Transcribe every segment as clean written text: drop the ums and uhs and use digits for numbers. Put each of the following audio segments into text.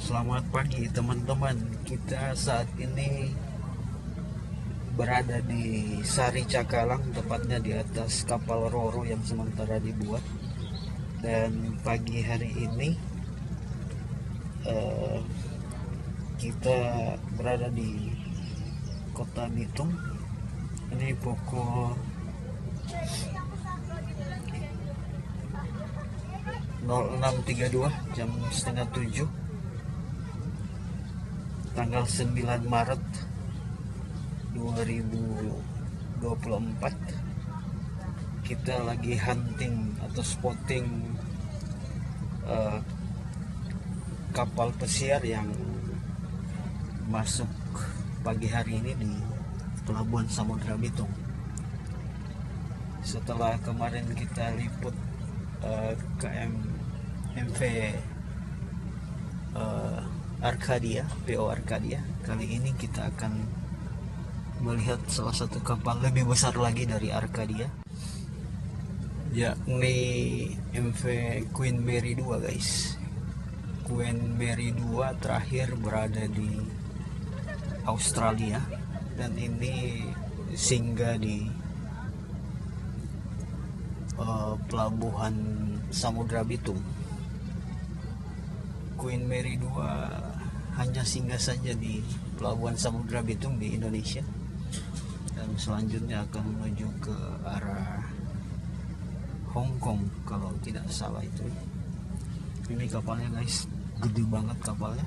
Selamat pagi teman-teman. Kita saat ini berada di Sari Cakalang, tepatnya di atas kapal Roro yang sementara dibuat. Dan pagi hari ini eh, kita berada di Kota Bitung. Ini pukul 06.32, jam setengah 7, tanggal 9 Maret 2024. Kita lagi hunting atau spotting kapal pesiar yang masuk pagi hari ini di Pelabuhan Samudra Bitung. Setelah kemarin kita liput KM MV Arcadia, PO Arcadia, kali ini kita akan melihat salah satu kapal lebih besar lagi dari Arcadia, yakni MV Queen Mary 2, guys. Queen Mary 2 terakhir berada di Australia, dan ini singgah di Pelabuhan Samudra Bitung. Queen Mary 2 hanya singgah saja di Pelabuhan Samudra Bitung di Indonesia, dan selanjutnya akan menuju ke arah Hong Kong kalau tidak salah itu. Ini kapalnya, guys, gede banget kapalnya.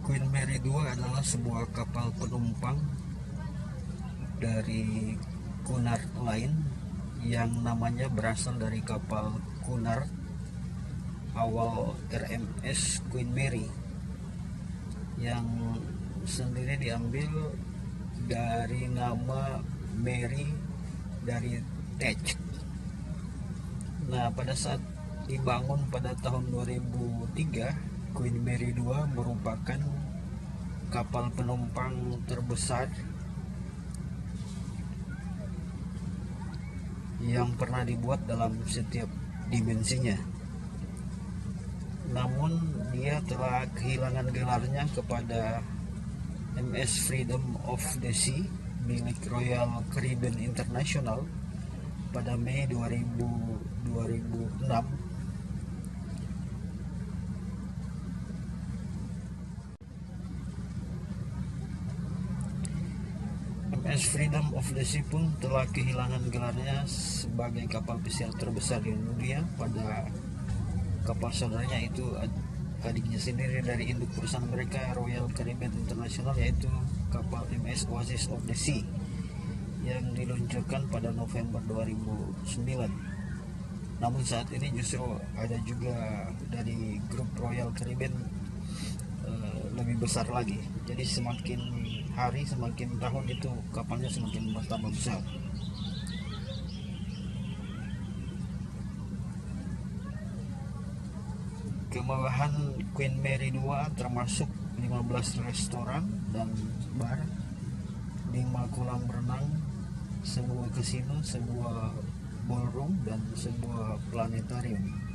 Queen Mary 2 adalah sebuah kapal penumpang dari Cunard Line yang namanya berasal dari kapal Cunard awal RMS Queen Mary, yang sendiri diambil dari nama Mary dari Tetch. Nah, pada saat dibangun pada tahun 2003, Queen Mary 2 merupakan kapal penumpang terbesar yang pernah dibuat dalam setiap dimensinya. Namun dia telah kehilangan gelarnya kepada MS Freedom of the Sea milik Royal Caribbean International pada Mei 2006. MS Freedom of the Sea pun telah kehilangan gelarnya sebagai kapal pesiar terbesar di dunia pada kapal saudaranya, itu adiknya sendiri dari induk perusahaan mereka, Royal Caribbean International, yaitu kapal MS Oasis of the Sea yang diluncurkan pada November 2009. Namun saat ini justru ada juga dari grup Royal Caribbean lebih besar lagi. Jadi semakin hari, semakin tahun itu kapalnya semakin bertambah besar. Kemewahan Queen Mary 2 termasuk 15 restoran dan bar, 5 kolam renang, sebuah kasino, sebuah ballroom, dan sebuah planetarium.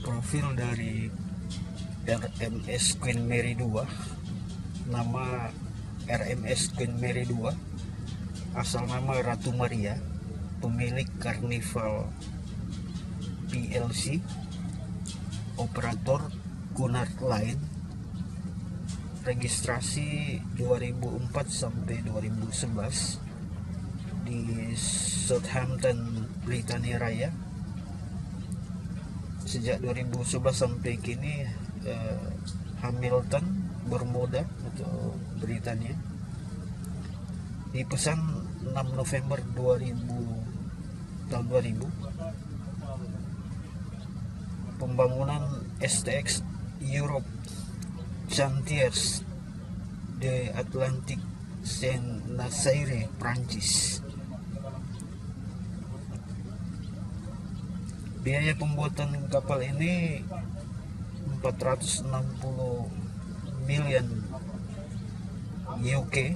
Profil dari RMS Queen Mary 2, nama RMS Queen Mary 2, asal nama Ratu Maria, pemilik Carnival PLC, operator Cunard Line, registrasi 2004 sampai 2011 di Southampton, Britania Raya. Sejak 2011 sampai kini Hamilton, Bermuda atau Britania. Dipesan 6 November 2000. Pembangunan STX Europe Chantiers de Atlantique Saint-Nazaire, Prancis. Biaya pembuatan kapal ini 460 million UK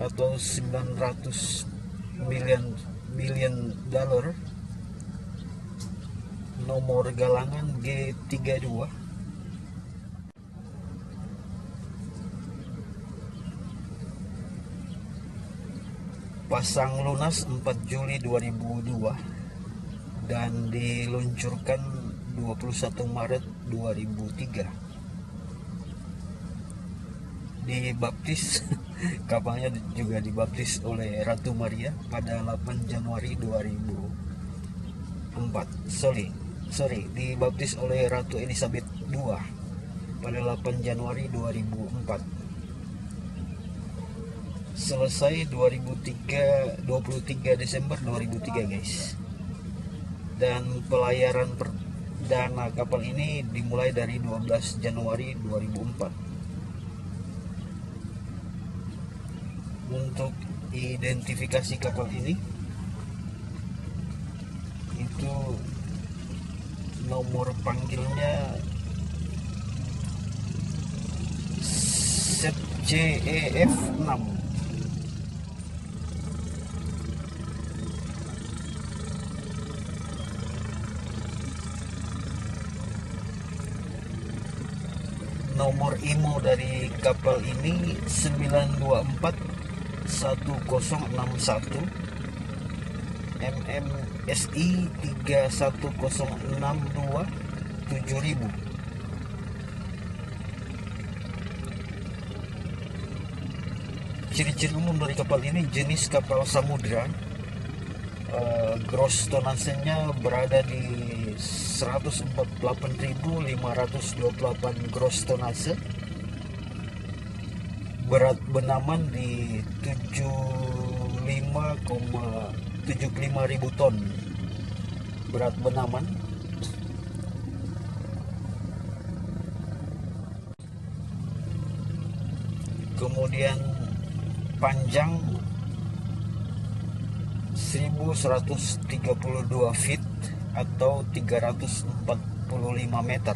atau 900 million dollar. Nomor galangan G32. Pasang lunas 4 Juli 2002 dan diluncurkan 21 Maret 2003. Dibaptis kapalnya juga dibaptis oleh Ratu Maria pada 8 Januari 2004. Dibaptis oleh Ratu Elizabeth II pada 8 Januari 2004. Selesai 23 Desember 2003, guys. Dan pelayaran perdana kapal ini dimulai dari 12 Januari 2004. Untuk identifikasi kapal ini, itu nomor panggilnya CEF 6. Nomor IMO dari kapal ini 924 1061 MMSI 31062 7000. Ciri-ciri umum dari kapal ini: jenis kapal samudra, gross tonnasenya berada di 148.528 gross tonnase, berat benaman di 75,75 ribu ton berat benaman. Kemudian panjang 1132 feet atau 345 meter,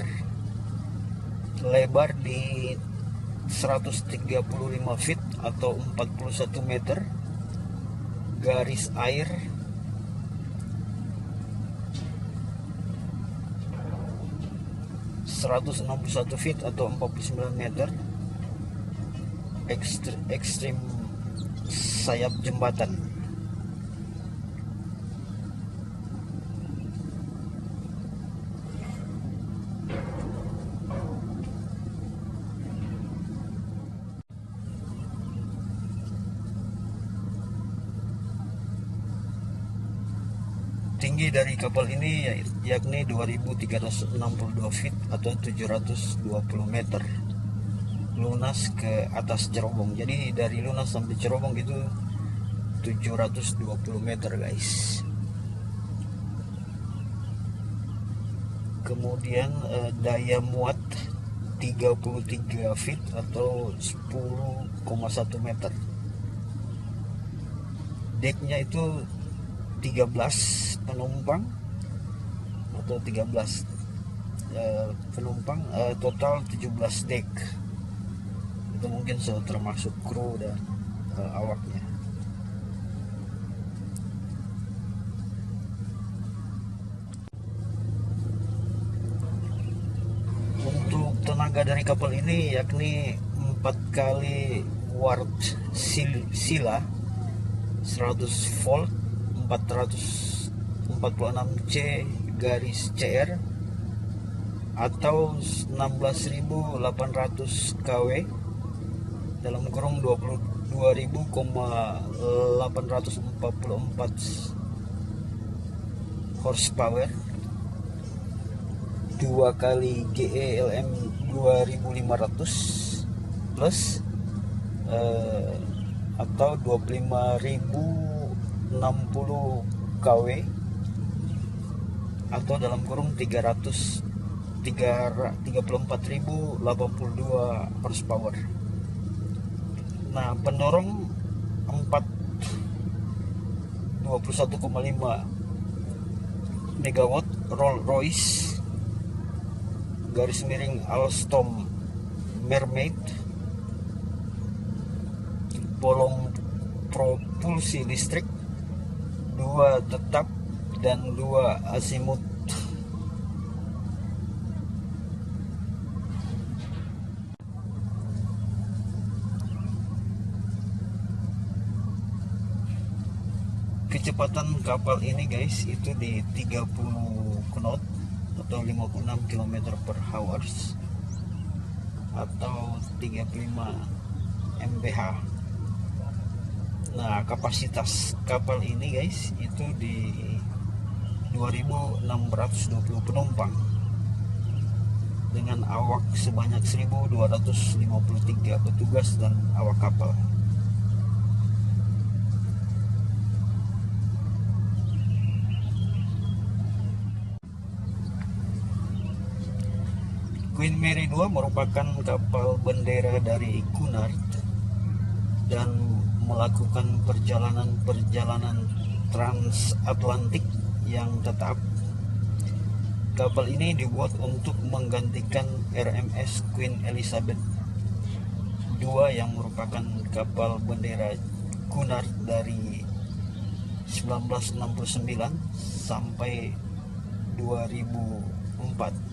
lebar di 135 feet atau 41 meter, garis air 161 feet atau 49 meter, ekstrim sayap jembatan. Tinggi dari kapal ini yakni 2362 feet atau 720 meter, lunas ke atas cerobong. Jadi dari lunas sampai cerobong itu 720 meter, guys. Kemudian daya muat 33 feet atau 10,1 meter. Decknya itu 13 penumpang atau 13 penumpang, total 17 deck. Itu mungkin termasuk kru dan awaknya. Untuk tenaga dari kapal ini yakni 4 kali Ward Sila 100 volt 446 C garis CR atau 16.800 kW dalam kurung 22.844 horsepower, 2 kali GELM 2500 plus atau 25.060 kW atau dalam kurung 34.082 horsepower. Nah, pendorong 21,5 megawatt Rolls Royce garis miring Alstom Mermaid, bolong propulsi listrik, 2 tetap dan 2 asimut. Kecepatan kapal ini guys itu di 30 knot atau 56 km per hours atau 35 mph. Nah, kapasitas kapal ini guys itu di 2.620 penumpang dengan awak sebanyak 1.253 petugas dan awak kapal. Queen Mary 2 merupakan kapal bendera dari Cunard dan melakukan perjalanan transatlantik yang tetap. Kapal ini dibuat untuk menggantikan RMS Queen Elizabeth II yang merupakan kapal bendera Cunard dari 1969 sampai 2004.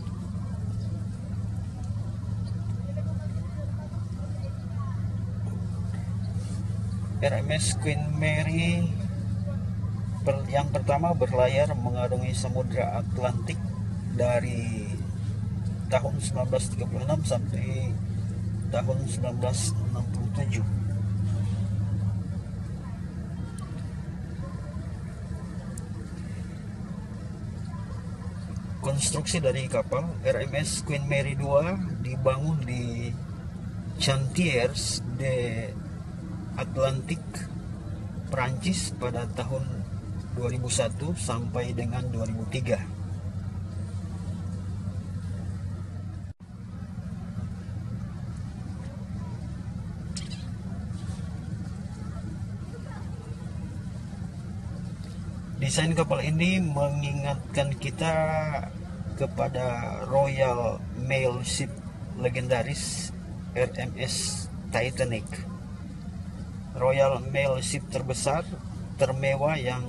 RMS Queen Mary yang pertama berlayar mengarungi Samudra Atlantik dari tahun 1936 sampai tahun 1967. Konstruksi dari kapal RMS Queen Mary 2 dibangun di Chantiers de Atlantik, Prancis pada tahun 2001 sampai dengan 2003. Desain kapal ini mengingatkan kita kepada Royal Mail Ship legendaris RMS Titanic. Royal Mail Ship terbesar, termewah dan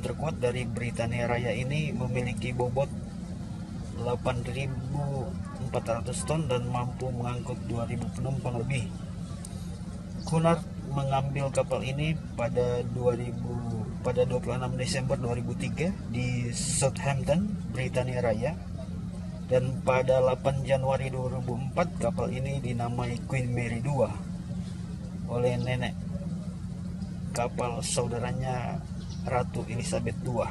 terkuat dari Britania Raya ini memiliki bobot 8.400 ton dan mampu mengangkut 2.000 penumpang lebih. Cunard mengambil kapal ini pada 26 Desember 2003 di Southampton, Britania Raya. Dan pada 8 Januari 2004 kapal ini dinamai Queen Mary 2 oleh nenek kapal saudaranya Ratu Elizabeth II.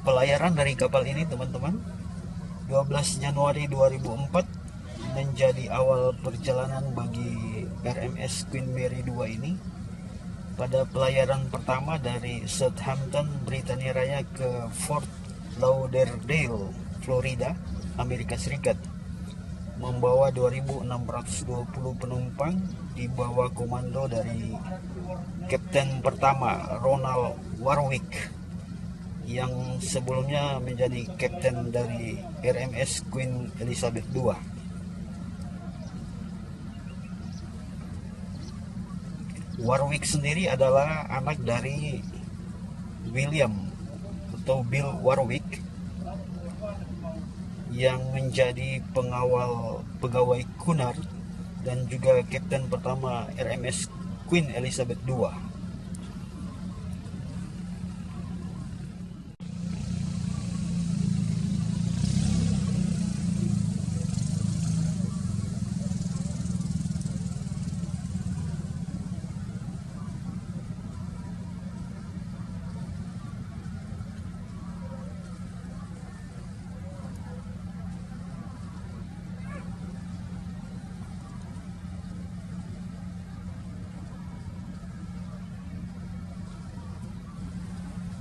Pelayaran dari kapal ini teman-teman 12 Januari 2004 menjadi awal perjalanan bagi RMS Queen Mary 2 ini. Pada pelayaran pertama dari Southampton, Britania Raya ke Fort Lauderdale, Florida, Amerika Serikat, membawa 2.620 penumpang di bawah komando dari Kapten pertama Ronald Warwick yang sebelumnya menjadi kapten dari RMS Queen Elizabeth II. Warwick sendiri adalah anak dari William atau Bill Warwick yang menjadi pegawai Cunard dan juga kapten pertama RMS Queen Elizabeth II.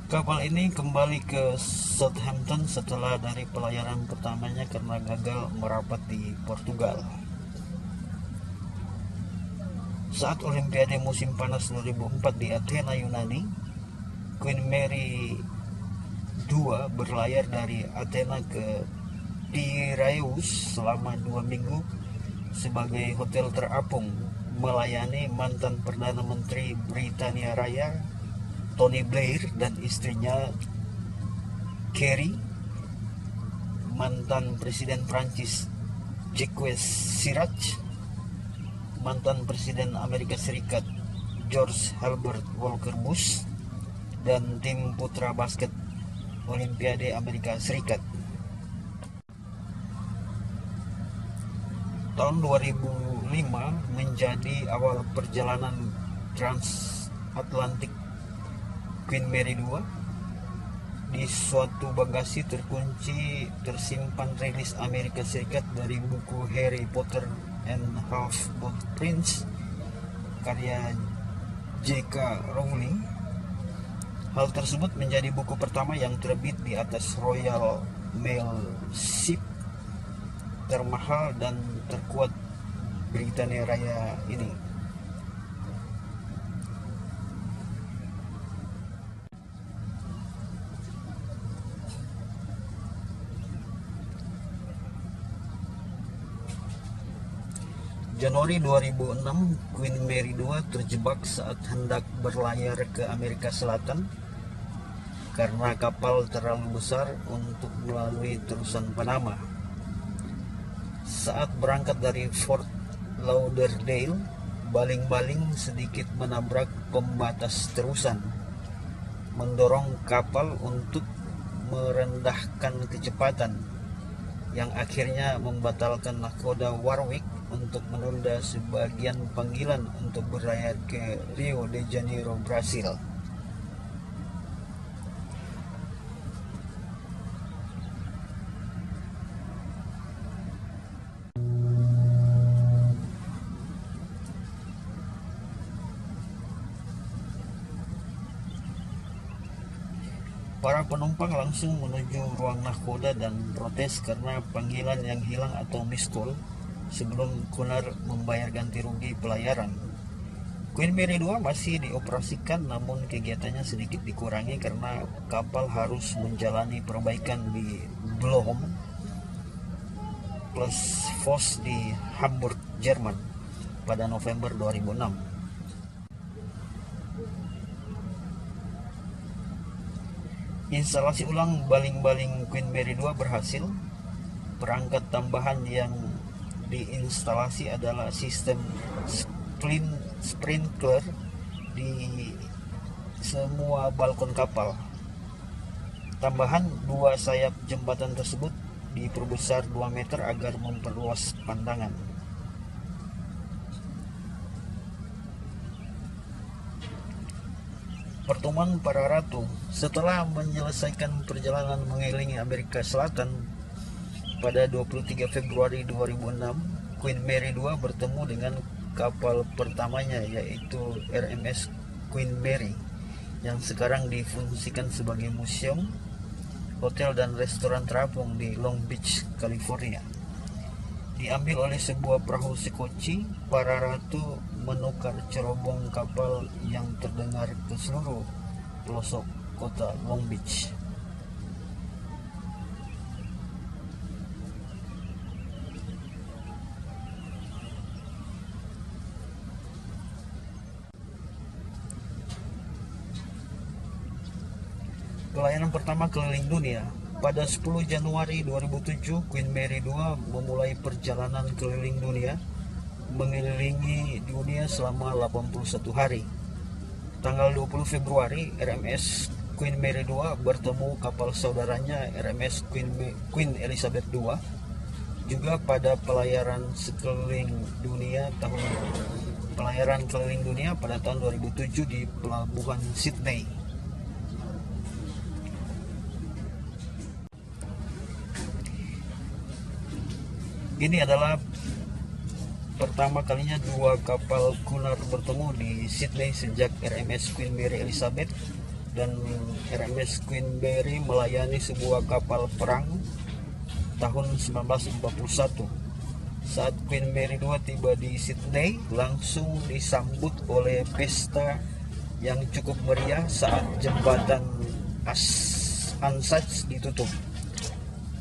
Kapal ini kembali ke Southampton setelah dari pelayaran pertamanya karena gagal merapat di Portugal. Saat Olimpiade musim panas 2004 di Athena, Yunani, Queen Mary II berlayar dari Athena ke Piraeus selama 2 minggu sebagai hotel terapung melayani mantan Perdana Menteri Britania Raya Tony Blair dan istrinya Carrie, mantan Presiden Prancis Jacques Chirac, mantan Presiden Amerika Serikat George Herbert Walker Bush, dan tim putra basket Olimpiade Amerika Serikat. Tahun 2005 menjadi awal perjalanan transatlantik Queen Mary II. Di suatu bagasi terkunci tersimpan rilis Amerika Serikat dari buku Harry Potter and Half-Blood Prince karya J.K. Rowling. Hal tersebut menjadi buku pertama yang terbit di atas Royal Mail Ship termahal dan terkuat Britania Raya ini. Januari 2006, Queen Mary II terjebak saat hendak berlayar ke Amerika Selatan karena kapal terlalu besar untuk melalui terusan Panama. Saat berangkat dari Fort Lauderdale, baling-baling sedikit menabrak pembatas terusan, mendorong kapal untuk merendahkan kecepatan, yang akhirnya membatalkan nahkoda Warwick untuk menunda sebagian panggilan untuk berlayar ke Rio de Janeiro, Brasil. Para penumpang langsung menuju ruang nahkoda dan protes karena panggilan yang hilang atau missed call sebelum Cunard membayar ganti rugi pelayaran. Queen Mary II masih dioperasikan, namun kegiatannya sedikit dikurangi karena kapal harus menjalani perbaikan di Blohm plus Voss di Hamburg, Jerman pada November 2006. Instalasi ulang baling-baling Queen Mary II berhasil. Perangkat tambahan yang diinstalasi adalah sistem sprinkler di semua balkon kapal. Tambahan 2 sayap jembatan tersebut diperbesar 2 meter agar memperluas pandangan. Pertemuan para ratu. Setelah menyelesaikan perjalanan mengelilingi Amerika Selatan pada 23 Februari 2006, Queen Mary II bertemu dengan kapal pertamanya, yaitu RMS Queen Mary, yang sekarang difungsikan sebagai museum, hotel dan restoran terapung di Long Beach, California. Diambil oleh sebuah perahu sekoci, para ratu menukar cerobong kapal yang terdengar ke seluruh pelosok kota Long Beach. Pelayanan pertama keliling dunia. Pada 10 Januari 2007, Queen Mary II memulai perjalanan keliling dunia, mengelilingi dunia selama 81 hari. Tanggal 20 Februari, RMS Queen Mary II bertemu kapal saudaranya RMS Queen Elizabeth II juga pada pelayaran keliling dunia pada tahun 2007 di pelabuhan Sydney. Ini adalah pertama kalinya dua kapal kunar bertemu di Sydney sejak RMS Queen Mary Elizabeth dan RMS Queen Mary melayani sebuah kapal perang tahun 1941. Saat Queen Mary II tiba di Sydney, langsung disambut oleh pesta yang cukup meriah saat jembatan Anzac ditutup.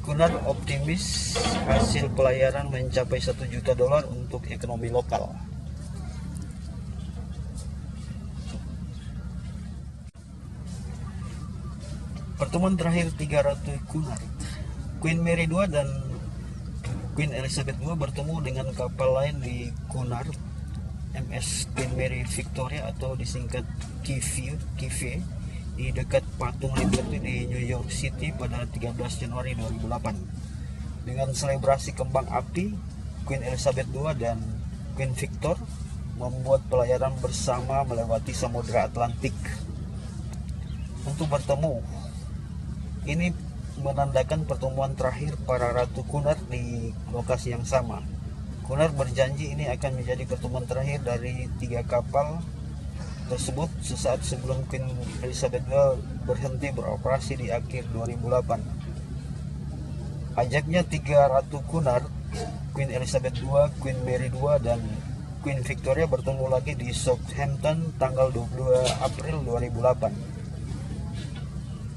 Cunard optimis hasil pelayaran mencapai $1 juta untuk ekonomi lokal. Pertemuan terakhir 3 Ratu Cunard. Queen Mary II dan Queen Elizabeth II bertemu dengan kapal lain di Cunard, MS Queen Mary Victoria atau disingkat QV, di dekat patung Liberty di New York City pada 13 Januari 2008. Dengan selebrasi kembang api, Queen Elizabeth II dan Queen Victor membuat pelayaran bersama melewati Samudra Atlantik untuk bertemu. Ini menandakan pertemuan terakhir para Ratu Cunard di lokasi yang sama. Cunard berjanji ini akan menjadi pertemuan terakhir dari 3 kapal tersebut sesaat sebelum Queen Elizabeth II berhenti beroperasi di akhir 2008. Ajaknya 3 Ratu Cunard, Queen Elizabeth II, Queen Mary II, dan Queen Victoria bertemu lagi di Southampton tanggal 22 April 2008.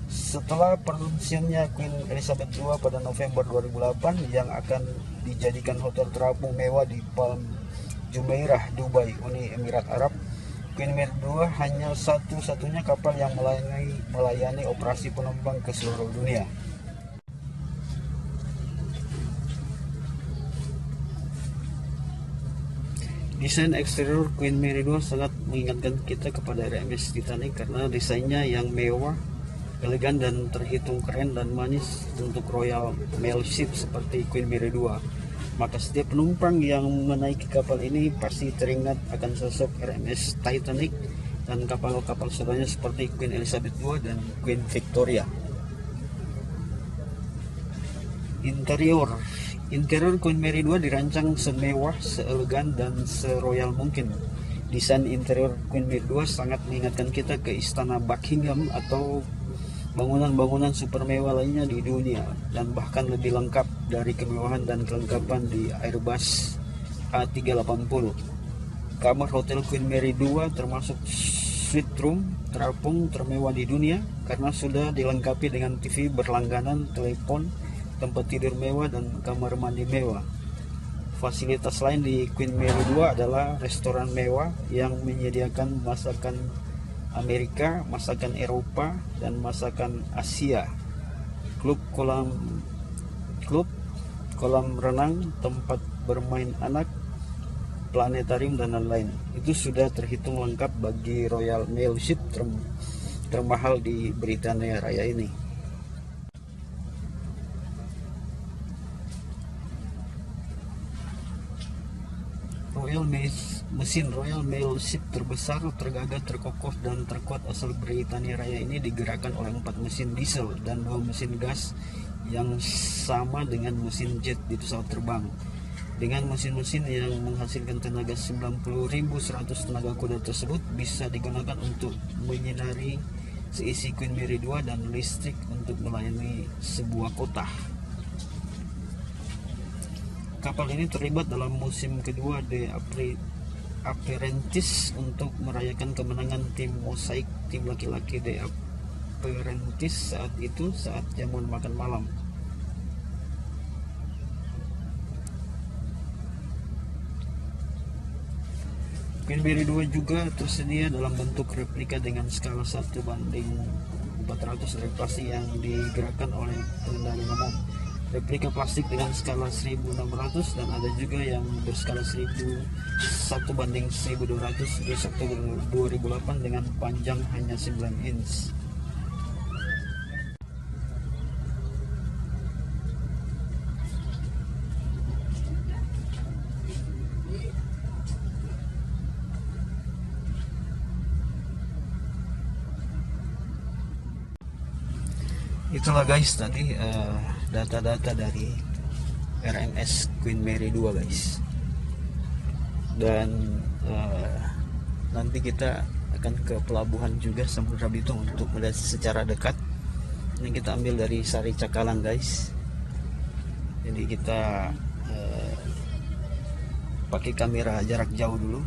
Setelah pensiunnya Queen Elizabeth II pada November 2008 yang akan dijadikan hotel terapung mewah di Palm Jumeirah, Dubai, Uni Emirat Arab, Queen Mary II hanya satu-satunya kapal yang melayani operasi penumpang ke seluruh dunia. Desain eksterior Queen Mary II sangat mengingatkan kita kepada RMS Titanic karena desainnya yang mewah, elegan dan terhitung keren dan manis untuk Royal Mail Ship seperti Queen Mary II. Maka setiap penumpang yang menaiki kapal ini pasti teringat akan sosok RMS Titanic dan kapal-kapal saudaranya seperti Queen Elizabeth II dan Queen Victoria. Interior Queen Mary II dirancang semewah, seelegan dan seroyal mungkin. Desain interior Queen Mary II sangat mengingatkan kita ke Istana Buckingham atau bangunan-bangunan super mewah lainnya di dunia, dan bahkan lebih lengkap dari kemewahan dan kelengkapan di Airbus A380. Kamar hotel Queen Mary II termasuk suite room terapung termewah di dunia karena sudah dilengkapi dengan TV berlangganan, telepon, tempat tidur mewah, dan kamar mandi mewah. Fasilitas lain di Queen Mary II adalah restoran mewah yang menyediakan masakan Amerika, masakan Eropa, dan masakan Asia, klub kolam renang, tempat bermain anak, planetarium, dan lain-lain. Itu sudah terhitung lengkap bagi Royal Mail Ship termahal di Britania Raya ini. Mesin Royal Mail Ship terbesar, tergagah, terkokoh, dan terkuat asal Britania Raya ini digerakkan oleh 4 mesin diesel dan 2 mesin gas yang sama dengan mesin jet di pesawat terbang. Dengan mesin-mesin yang menghasilkan tenaga 90.100 tenaga kuda tersebut bisa digunakan untuk menyinari seisi Queen Mary II dan listrik untuk melayani sebuah kota. Kapal ini terlibat dalam musim kedua The Apprentice untuk merayakan kemenangan tim Mosaic, tim laki-laki The Apprentice saat jamuan makan malam. Queen Mary II juga tersedia dalam bentuk replika dengan skala 1:2 400 dari plastik yang digerakkan oleh pengendali umum. Replika plastik dengan skala 1600 dan ada juga yang berskala 1:1200 di Oktober 2008 dengan panjang hanya 9 inch. Itulah guys tadi data-data dari RMS Queen Mary 2 guys, dan nanti kita akan ke pelabuhan juga Samudra Bitung untuk melihat secara dekat. Ini kita ambil dari Sari Cakalang guys, jadi kita pakai kamera jarak jauh dulu